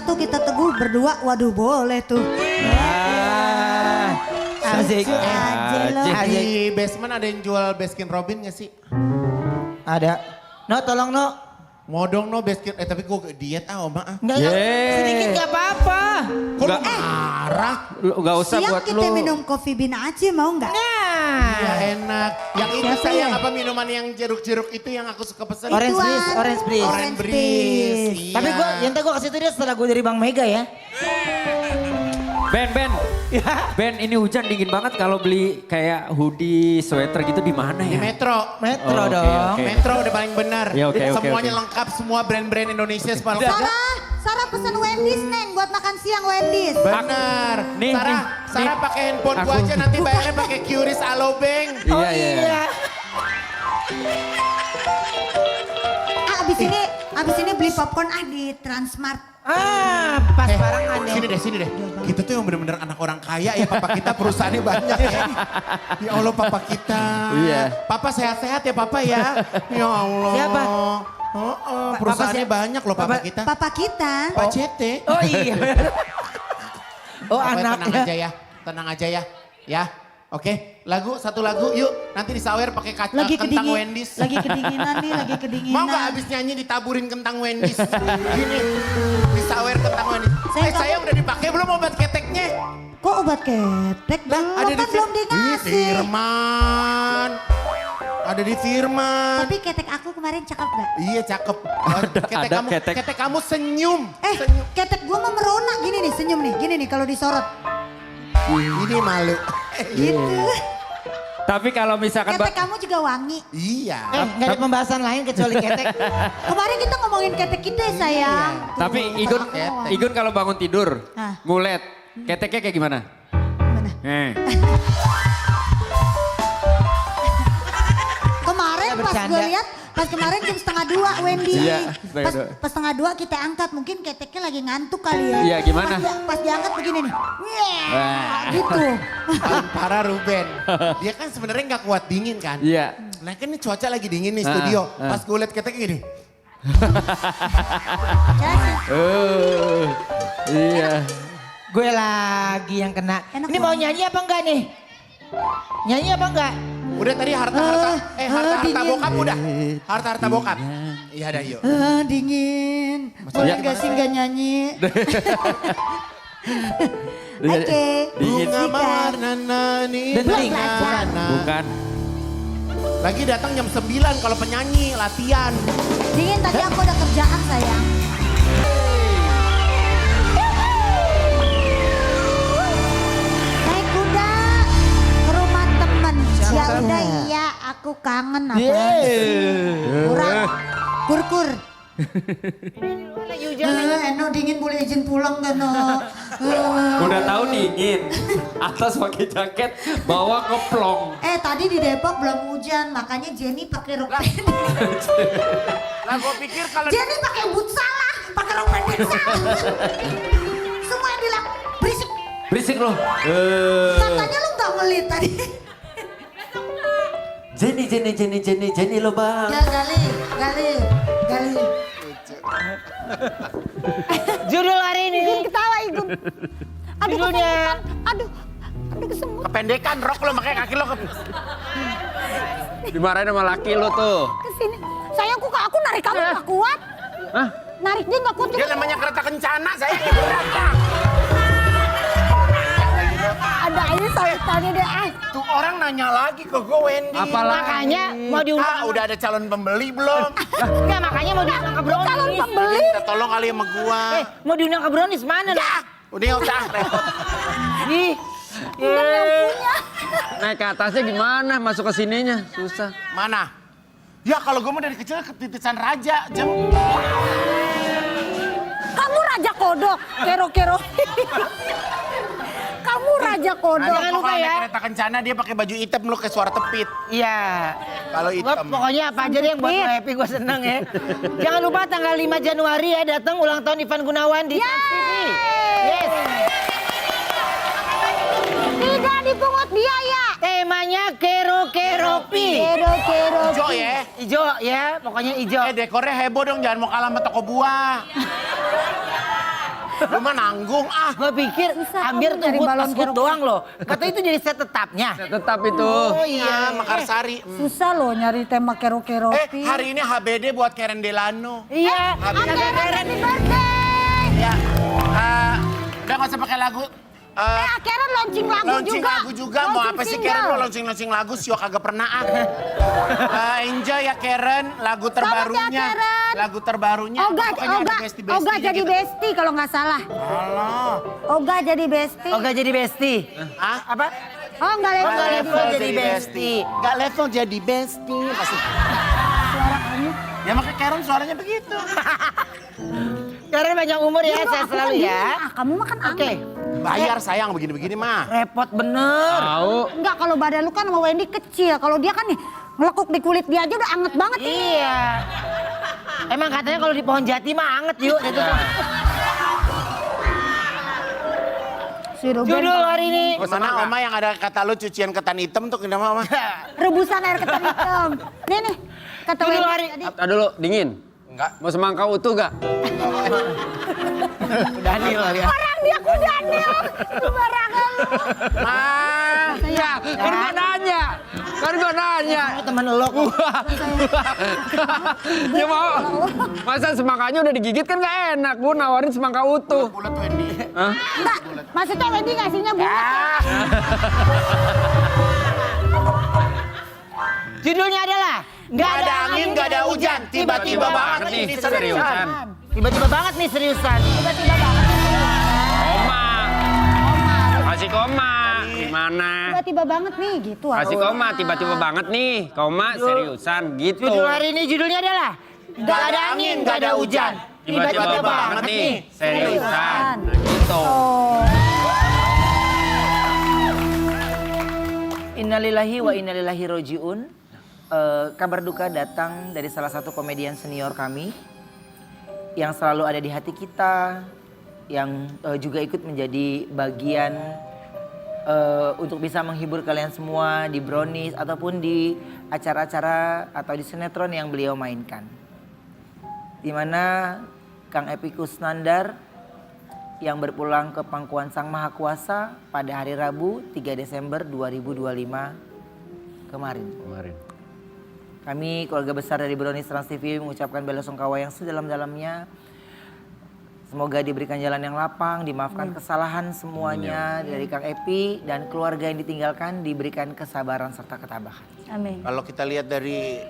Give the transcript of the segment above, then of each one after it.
satu kita teguh berdua, waduh boleh tuh. Asik. Aja lo. Di basement ada yang jual Baskin Robin gak sih? Ada. No tolong no. Mau dong no Baskin, tapi gue diet Oma ah. Enggak, sedikit gak apa-apa. Kok lu marah? Gak usah Siang buat kita lu. minum coffee bean aja mau nggak? Ya enak. Yang itu Siapa sayang ya? apa minuman yang jeruk-jeruk itu yang aku suka pesen. Orange Ituan. Breeze, Orange Breeze. Orange Breeze. Iya. Tapi yang tadi gue kasih itu dia setelah gue dari Bang Mega ya. Ben, ini hujan dingin banget kalau beli kayak hoodie, sweater gitu di mana Di ya? Metro. Metro Oh, oke, dong. oke. Metro udah paling benar. Ya, oke, oke, Semuanya oke. lengkap, semua brand-brand Indonesia semua lengkap. Sarah pesen Wendy's Neng buat makan siang Wendy's. Benar. Nih, Sarah, nih, Sarah nih. pakai handphone gua Aku- aja nanti bayarnya pakai QRIS Alobank. Iya, iya. Abis ini beli popcorn di Transmart. Pas barengan ya. Sini deh. Kita tuh yang bener-bener anak orang kaya ya, papa kita perusahaannya banyak ya. Ya Allah papa kita. Iya. Papa sehat-sehat ya papa ya. Ya Allah. Siapa? Perusahaannya siapa? banyak loh papa kita. Papa kita. Pak CT. Oh iya. Oh Pokoknya tenang aja anaknya. ya, tenang aja ya. Ya, oke. Satu lagu yuk. Nanti disawer pakai kentang Wendy's. Lagi kedinginan nih, lagi kedinginan. Mau gak abis nyanyi ditaburin kentang Wendy's? Gini, disawer kentang Wendy's. Saya udah dipakai belum obat keteknya? Kok obat ketek? Belum kan belum dikasih. Firman. Ada di Firman. Tapi ketek aku kemarin cakep gak? Iya cakep. Ada ketek. Ketek kamu senyum. Ketek gua mau merona gini nih, senyum nih. Gini nih kalau disorot. Ini malu. Gitu. Tapi kalau misalkan... Ketek kamu juga wangi. Iya. Gak ada pembahasan lain kecuali ketek. Kemarin kita ngomongin ketek kita ya sayang. Tapi Igun kalau bangun tidur, Hah? ngulet, keteknya kayak gimana? Gimana? Kemarin pas bercanda. gue lihat, pas kemarin jam 1:30 Wendy. Iya, 1:30. Pas 1:30 kita angkat, mungkin keteknya lagi ngantuk kali ya. Iya, gimana? Pas diangkat begini nih. Wah. Gitu. Paling parah Ruben. Dia kan sebenarnya nggak kuat dingin kan. Iya. Nah kan ini cuaca lagi dingin nih studio. Pas gue liat keteknya gini. Iya. Gue lagi yang kena. Enak Ini mau banget. nyanyi apa enggak nih? Nyanyi apa enggak? Udah tadi harta dingin. bokap udah. Harta bokap. Iya dah yuk. Dingin. Boleh gak sih gak nyanyi? Oke. Dingin. Bunga Sikat. mawar nani. Denting. Bukan. Lagi datang jam 9 kalau penyanyi latihan. Dingin tadi aku ada kerjaan sayang. Naik kuda ke rumah temen. Ya udah iya aku kangen apa. Kurang. Kur. Eno dingin boleh izin pulang gak no? Udah tahu dingin. Atas pakai jaket, bawah keplong. Tadi di Depok belum hujan, makanya Jenny pakai rok pendek. Lah gue pikir kalau Jenny pakai boot salah, pakai rok pendek salah. Semua yang bilang berisik. Berisik loh. Katanya lu gak ngelit tadi. Jenny lo bang. Ya gali. Judul hari ini. Igun ketawa Igun. Aduh Judulnya. kesembuhan. Aduh kesembuhan. kependekan rok lo makanya kaki lo Dimarahin sama laki lo tuh. Kesini. Sayang aku narik kamu gak kuat. Hah? Narik dia gak kuat. Dia namanya kereta kencana saya. Ada ini sautannya deh. Tuh orang nanya lagi ke gue Wendy. Makanya mau diundang. Udah ada calon pembeli belum? Enggak, makanya mau diundang ke Brownies. Calon pembeli. Minta tolong kali sama gua. Mau diundang ke Brownies mana? Ya, udah nggak usah repot. Ih. Naik ke atasnya gimana? Masuk ke sininya susah. Mana? Ya kalau gue mah dari kecil ketitisan raja, Jem. Kamu raja kodok. Kero. Kamu raja kodok. Jangan lupa Kalau ya. naik kereta kencana dia pakai baju hitam lu kayak suara tepit. Iya. Kalau hitam. Pokoknya apa aja deh yang buat gue happy, gue seneng ya. Jangan lupa tanggal 5 Januari ya datang ulang tahun Ivan Gunawan di Trans TV. Yes. Tidak dipungut biaya. Temanya Kero-Keropi. Kero. Ijo ya. Ijo ya, pokoknya ijo. Dekornya heboh dong, jangan mau kalah sama toko buah. Lu mah nanggung ah. Gue pikir Susah Amir kamu tuh nyari buat balon pas kerok. doang loh. Kata itu jadi set tetapnya. Tetap itu. Oh Iya, iya. Mekarsari. Susah loh nyari tema kero-keropi. Hari ini HBD buat Karen Delano. Iya. Happy Happy birthday. Ya. Udah gak usah pakai lagu. Karen launching lagu juga. Mau apa sih Karen? Lo launching lagu sih kagak pernah ah. Enjoy ya Karen, lagu terbarunya. Karen. Lagu terbarunya. Pokoknya ada bestie-bestinya Oga jadi gitu. bestie kalau nggak salah. Alah. Oga jadi bestie. Oh gak jadi bestie. Hah? Apa? Oh nggak level. Nggak level jadi bestie. Gak level jadi bestie. Pasti. Suara kamu. Ya makanya Karen suaranya begitu. Karena panjang umur ya, saya selalu ya. Kamu makan Oke. Bayar sayang begini-begini mah. Repot bener. Tahu. Enggak, kalau badan lu kan sama Wendy kecil. Kalau dia kan nih ngelekuk di kulit dia aja udah anget banget. Iya. Emang katanya kalau di pohon jati mah anget yuk. Itu tuh. Si Ruben Judul hari ini. Gimana Oma yang ada kata lu cucian ketan hitam tuh kenapa Oma? rebusan air ketan hitam. Nih, kata Judul Wendy hari. tadi. Tadi dulu dingin. Enggak. Mau semangka utuh gak? Daniel ya. Orang dia ku Daniel. Sembarangan lu. Ya, kan gua nanya. Oh, teman lo kok. Ya mau. Masa semangkanya udah digigit kan gak enak. Gua nawarin semangka utuh. Bulat Wendy. Hah? Enggak, maksudnya Wendy ngasihnya bulat. Judulnya adalah Gak ada angin, gak ada hujan. Tiba-tiba banget ini seriusan. Tiba-tiba banget nih seriusan. Tiba-tiba banget. Koma. Kasih koma. Gimana? Tiba-tiba banget nih gitu. Kasih koma, tiba-tiba banget nih. Koma, seriusan gitu. Judul hari ini judulnya adalah Gak ada angin, gak ada hujan. Tiba-tiba banget nih. Seriusan. Nah, gitu. Oh. Innalillahi wa innalillahi roji'un. Kabar duka datang dari salah satu komedian senior kami yang selalu ada di hati kita, yang juga ikut menjadi bagian untuk bisa menghibur kalian semua di Brownies ataupun di acara-acara atau di sinetron yang beliau mainkan. Di mana Kang Epi Kusnandar yang berpulang ke pangkuan Sang Maha Kuasa pada hari Rabu 3 Desember 2025 kemarin. Kami keluarga besar dari Brownies Trans TV mengucapkan bela sungkawa yang sedalam-dalamnya. Semoga diberikan jalan yang lapang, dimaafkan kesalahan semuanya dari Kang Epi dan keluarga yang ditinggalkan diberikan kesabaran serta ketabahan. Amin. Kalau kita lihat dari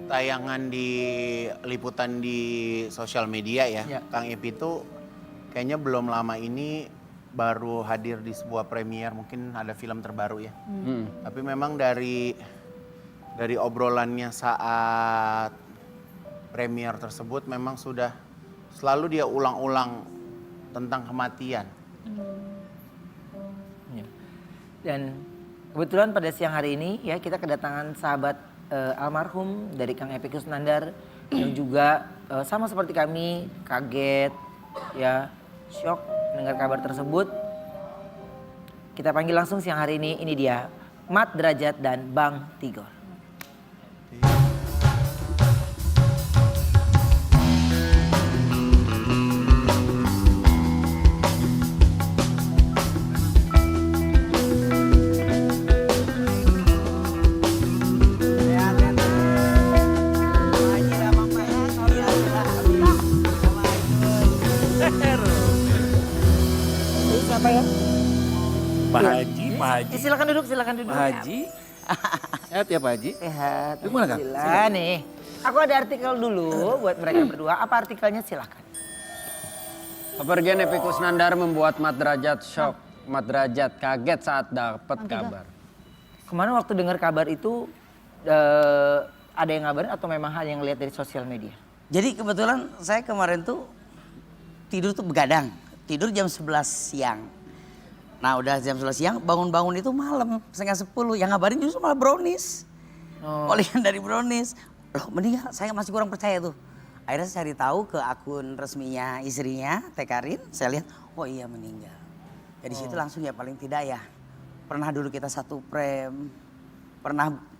tayangan di liputan di sosial media ya, Ya. Kang Epi itu kayaknya belum lama ini baru hadir di sebuah premier, mungkin ada film terbaru ya. Tapi memang dari obrolannya saat premier tersebut memang sudah selalu dia ulang-ulang tentang kematian. Dan kebetulan pada siang hari ini ya kita kedatangan sahabat almarhum dari Kang Epi Kusnandar yang juga sama seperti kami kaget ya, shock mendengar kabar tersebut. Kita panggil langsung siang hari ini dia Mat Derajat dan Bang Tigor. Siapa ya? Pak Haji, Pak Haji. Silakan duduk, silakan duduk. Pak Haji. Sehat ya Pak Haji? Sehat. Gimana, Kang? Alhamdulillah nih. Aku ada artikel dulu buat mereka berdua. Apa artikelnya silakan. Kepergian Epi Kusnandar membuat Mat Derajat shock. Mat Derajat kaget saat dapat kabar. Kemarin waktu dengar kabar itu ada yang ngabarin atau memang hal yang lihat dari sosial media? Jadi kebetulan saya kemarin tuh tidur tuh begadang. Tidur jam 11 siang. Nah udah jam 11 siang bangun-bangun itu malam setengah 10. Yang ngabarin justru malah Brownies. Kalian dari Brownies. Loh meninggal, saya masih kurang percaya tuh. Akhirnya saya cari tahu ke akun resminya istrinya, Teh Karin. Saya lihat, oh iya meninggal. Jadi situ langsung ya paling tidak ya. Pernah dulu kita satu frame.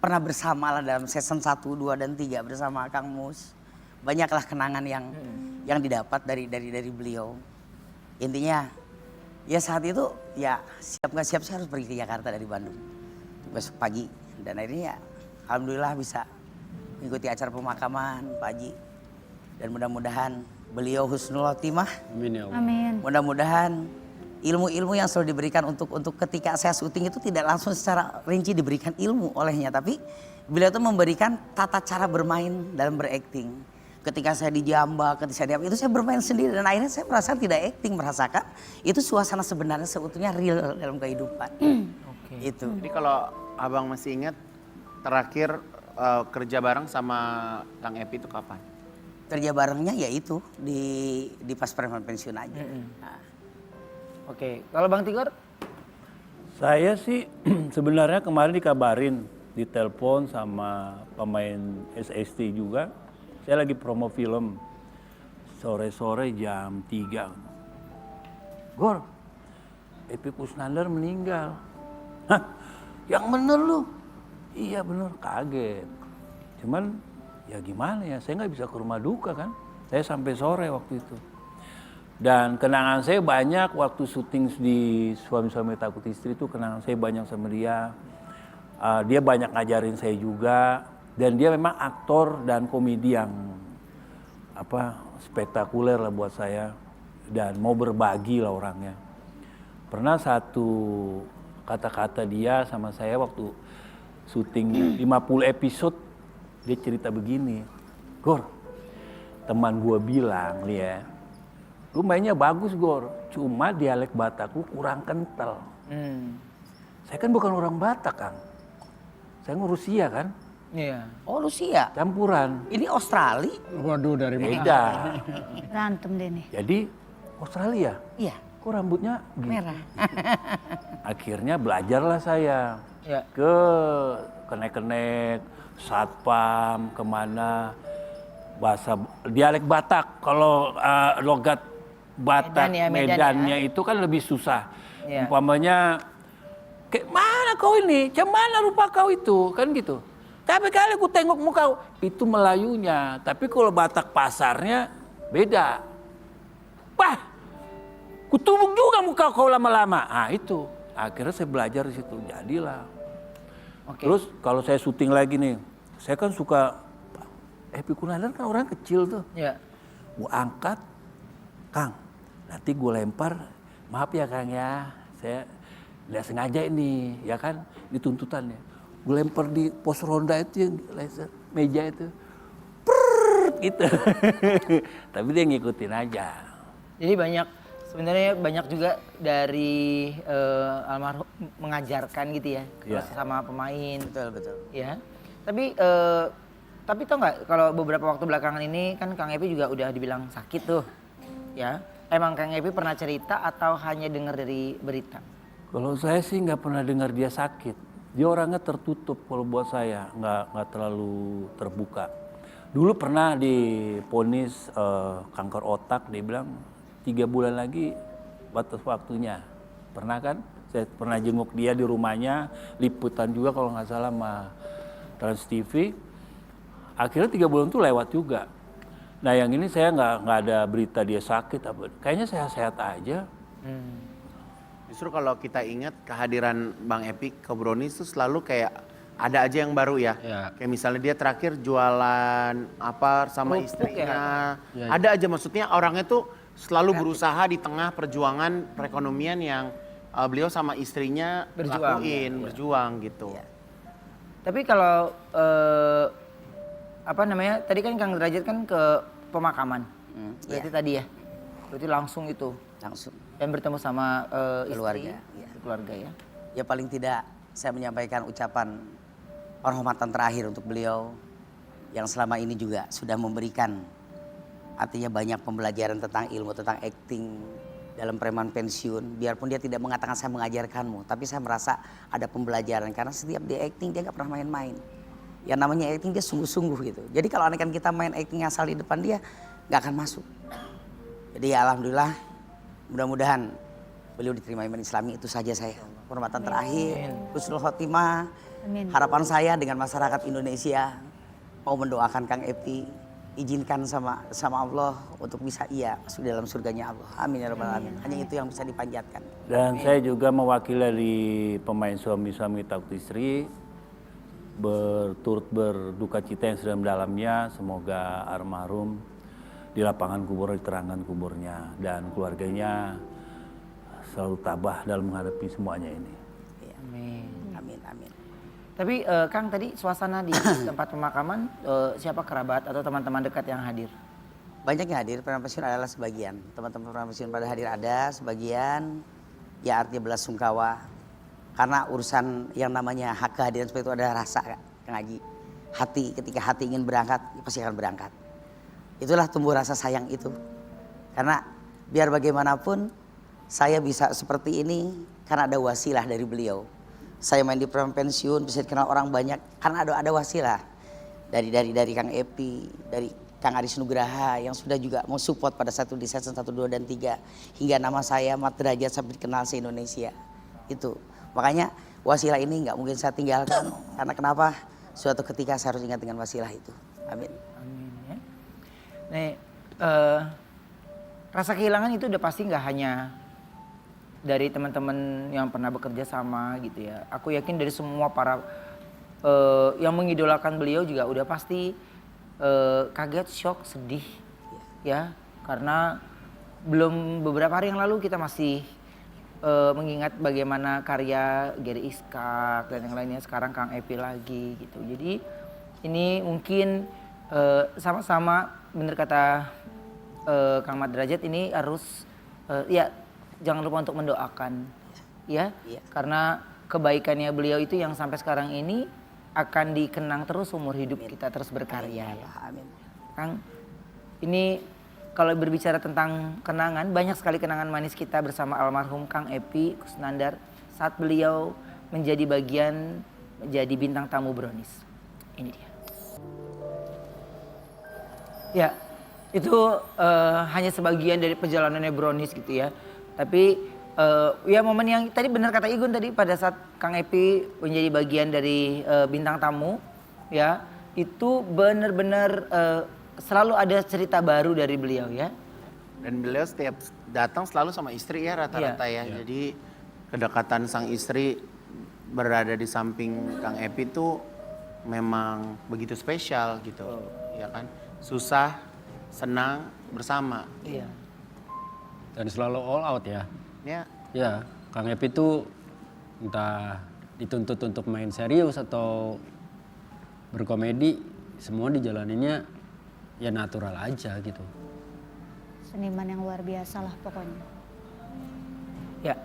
Pernah bersama lah dalam season 1, 2, dan 3 bersama Kang Mus. Banyaklah kenangan yang didapat dari beliau. intinya ya saat itu ya siap nggak siap saya harus pergi ke Jakarta dari Bandung besok pagi. Dan akhirnya ya alhamdulillah bisa mengikuti acara pemakaman Pak Haji. Dan mudah-mudahan beliau husnul khotimah. Amin ya Allah. Amin. Mudah-mudahan ilmu-ilmu yang selalu diberikan untuk ketika saya syuting itu tidak langsung secara rinci diberikan ilmu olehnya, tapi beliau itu memberikan tata cara bermain dalam berakting. Ketika saya di Jamba, ketika saya itu saya bermain sendiri dan akhirnya saya merasa tidak acting, merasakan itu suasana sebenarnya seutuhnya real dalam kehidupan. Itu. Jadi kalau abang masih ingat terakhir kerja bareng sama Kang Epi itu kapan? Kerja barengnya ya itu di pas preman pensiun aja. Nah. Oke, kalau Bang Tigor? Saya sih sebenarnya kemarin dikabarin, ditelepon sama pemain SST juga. Saya lagi promo film, sore-sore jam 3. Gor, Epi Kusnandar meninggal. Hah, yang bener lu? Iya bener, kaget. Cuman ya gimana ya, saya nggak bisa ke rumah duka kan. Saya sampai sore waktu itu. Dan kenangan saya banyak waktu syuting di Suami-Suami Takut Istri itu, kenangan saya banyak sama dia. Dia banyak ngajarin saya juga. Dan dia memang aktor dan komedi yang spektakuler lah buat saya. Dan mau berbagi lah orangnya. Pernah satu kata-kata dia sama saya waktu syuting 50 episode. Dia cerita begini, Gor, teman gua bilang nih ya, lu mainnya bagus Gor, cuma dialek Batakku kurang kental. Saya kan bukan orang Batak Kang, saya Rusia kan. Iya. Oh Rusia, Campuran. ini Australia? Waduh, dari mana? Beda. Berantem deh nih. Jadi Australia, Iya, kok rambutnya gitu? merah. Akhirnya belajarlah saya Ya. ke kenek-kenek, satpam, kemana, bahasa dialek Batak. Kalau logat Batak Medan ya, Medan Medannya itu kan lebih susah. Ya. Umpamanya, kayak mana kau ini? Cemana rupa kau itu? Kan gitu. Tapi kali aku tengok muka, itu Melayunya. Tapi kalau Batak pasarnya beda. Wah, kutubuk juga muka kau lama-lama. Ah itu, akhirnya saya belajar di situ. Jadilah. Oke. Terus kalau saya syuting lagi nih, saya kan suka, Epi Kusnandar kan orang kecil tuh. Ya. Gue angkat, Kang, nanti gue lempar, maaf ya Kang ya, saya nggak sengaja ini, ya kan, di tuntutannya. Gue lempar di pos ronda itu yang laser, meja itu, gitu. Tapi dia ngikutin aja. Jadi sebenarnya banyak juga dari almarhum mengajarkan gitu ya, Iya. sama pemain. Betul. Ya. Tapi tau nggak kalau beberapa waktu belakangan ini kan Kang Epi juga udah dibilang sakit tuh, ya. Emang Kang Epi pernah cerita atau hanya dengar dari berita? Kalau saya sih nggak pernah dengar dia sakit. Dia orangnya tertutup kalau buat saya, nggak terlalu terbuka. Dulu pernah divonis kanker otak, dia bilang 3 bulan lagi batas waktunya. Pernah kan? Saya pernah jenguk dia di rumahnya, liputan juga kalau nggak salah sama Trans TV. Akhirnya 3 bulan tuh lewat juga. Nah yang ini saya nggak ada berita dia sakit apa. Kayaknya sehat-sehat aja. Justru kalau kita ingat kehadiran Bang Epi ke Brownies itu selalu kayak ada aja yang baru ya. Ya. Kayak misalnya dia terakhir jualan apa sama Kerupuk istrinya. ya. Ada aja, maksudnya orangnya tuh selalu berusaha di tengah perjuangan perekonomian yang beliau sama istrinya Berjuang. lakuin, berjuang gitu. Tapi kalau tadi kan Kang Derajat kan ke pemakaman. Berarti tadi ya. Berarti langsung itu. Langsung. Dan bertemu sama Keluarga, istri, iya. keluarga ya. Ya paling tidak saya menyampaikan ucapan penghormatan terakhir untuk beliau yang selama ini juga sudah memberikan artinya banyak pembelajaran tentang ilmu, tentang acting dalam preman pensiun. Biarpun dia tidak mengatakan saya mengajarkanmu, tapi saya merasa ada pembelajaran karena setiap dia acting dia gak pernah main-main. Yang namanya acting dia sungguh-sungguh gitu. Jadi kalau anak kita main acting asal di depan dia gak akan masuk. Jadi ya alhamdulillah mudah-mudahan beliau diterima iman Islami, itu saja saya. Penghormatan terakhir, husnul khotimah. Amin. Harapan saya dengan masyarakat Indonesia mau mendoakan Kang Epi izinkan sama Allah untuk bisa masuk dalam surganya Allah. Amin ya rabbal alamin. Hanya itu yang bisa dipanjatkan. Dan saya juga mewakili dari pemain suami-suami takut istri berturut berduka cita yang sedang dalamnya. Semoga almarhum di lapangan kubur diterangkan kuburnya dan keluarganya selalu tabah dalam menghadapi semuanya ini. Amin. Amin amin. Tapi Kang tadi suasana di tempat pemakaman siapa kerabat atau teman-teman dekat yang hadir? Banyak yang hadir, pernah pensiun adalah sebagian. Teman-teman pernah pensiun pada hadir ada, sebagian ya artinya belasungkawa. Karena urusan yang namanya hak kehadiran seperti itu ada rasa, Kang Haji. Hati, ketika hati ingin berangkat, ya pasti akan berangkat. Itulah tumbuh rasa sayang itu. Karena biar bagaimanapun saya bisa seperti ini karena ada wasilah dari beliau. Saya main di pensiun bisa dikenal orang banyak karena ada wasilah. Dari Kang Epi, dari Kang Aris Nugraha yang sudah juga mau support pada satu di season 1, 2, dan 3. Hingga nama saya Mat Derajat sampai dikenal se-Indonesia. Itu. Makanya wasilah ini nggak mungkin saya tinggalkan. Karena kenapa? Suatu ketika saya harus ingat dengan wasilah itu. Amin. Amin ya. Nih, rasa kehilangan itu udah pasti nggak hanya dari teman-teman yang pernah bekerja sama gitu ya. Aku yakin dari semua para yang mengidolakan beliau juga udah pasti kaget, shock, sedih ya. Karena belum beberapa hari yang lalu kita masih mengingat bagaimana karya Gary Iskak dan yang lainnya, sekarang Kang Epi lagi gitu. Jadi ini mungkin sama-sama bener kata Kang Mat Derajat, ini harus ya jangan lupa untuk mendoakan ya. Karena kebaikannya beliau itu yang sampai sekarang ini akan dikenang terus umur hidup kita, terus berkarya ya. Amin. Kang, ini kalau berbicara tentang kenangan, banyak sekali kenangan manis kita bersama almarhum Kang Epi Kusnandar saat beliau menjadi bintang tamu Brownies. Ini dia. Ya, itu hanya sebagian dari perjalanannya Brownies gitu ya. Tapi ya momen yang tadi benar kata Igun tadi, pada saat Kang Epi menjadi bagian dari bintang tamu ya, itu benar-benar selalu ada cerita baru dari beliau ya. Dan beliau setiap datang selalu sama istri ya rata-rata ya. Jadi kedekatan sang istri berada di samping Kang Epi itu memang begitu spesial gitu. Ya kan? Susah, senang bersama. Iya. Dan selalu all out ya. Ya. Ya, Kang Epi itu entah dituntut untuk main serius atau berkomedi, semua dijalaninnya ya natural aja gitu. Seniman yang luar biasa lah pokoknya. Ya,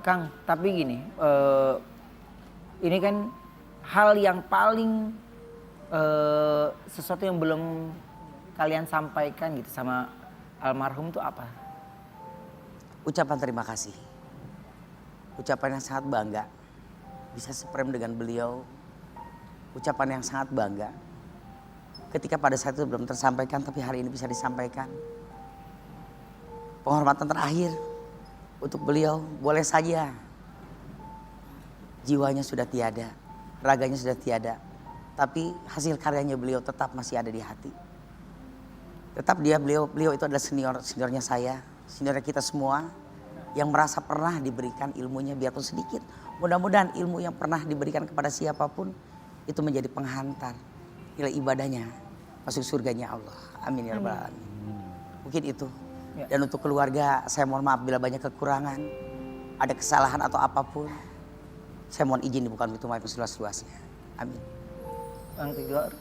Kang, tapi gini, ini kan hal yang paling sesuatu yang belum kalian sampaikan gitu sama almarhum itu apa? Ucapan terima kasih. Ucapan yang sangat bangga. Bisa seprem dengan beliau. Ucapan yang sangat bangga. Ketika pada saat itu belum tersampaikan tapi hari ini bisa disampaikan. Penghormatan terakhir untuk beliau, boleh saja jiwanya sudah tiada, raganya sudah tiada. Tapi hasil karyanya beliau tetap masih ada di hati. Tetap beliau itu adalah seniornya saya, seniornya kita semua yang merasa pernah diberikan ilmunya biarpun sedikit. Mudah-mudahan ilmu yang pernah diberikan kepada siapapun itu menjadi penghantar nilai ibadahnya masuk surganya Allah. Amin ya rabbal alamin. Mungkin itu. Dan untuk keluarga saya mohon maaf bila banyak kekurangan, ada kesalahan atau apapun. Saya mohon izin dibuka pintu maaf seluas-luasnya. Amin. Bang Tigor.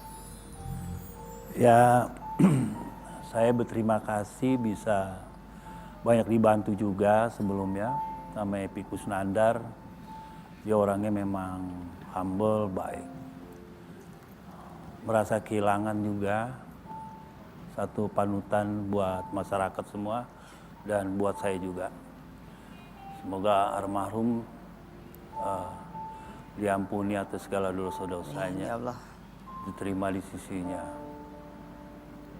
Ya, saya berterima kasih bisa banyak dibantu juga sebelumnya sama Epi Kusnandar. Dia orangnya memang humble, baik. Merasa kehilangan juga, satu panutan buat masyarakat semua dan buat saya juga. Semoga almarhum diampuni atas segala dosa-dosanya, Ya Allah. diterima di sisinya.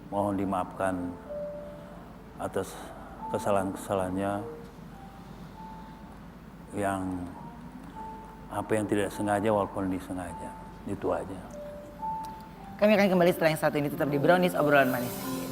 Mohon dimaafkan atas kesalahan-kesalahannya yang apa yang tidak sengaja walaupun disengaja. Itu aja. Kami akan kembali setelah yang satu ini, tetap di Brownies Obrolan Manis.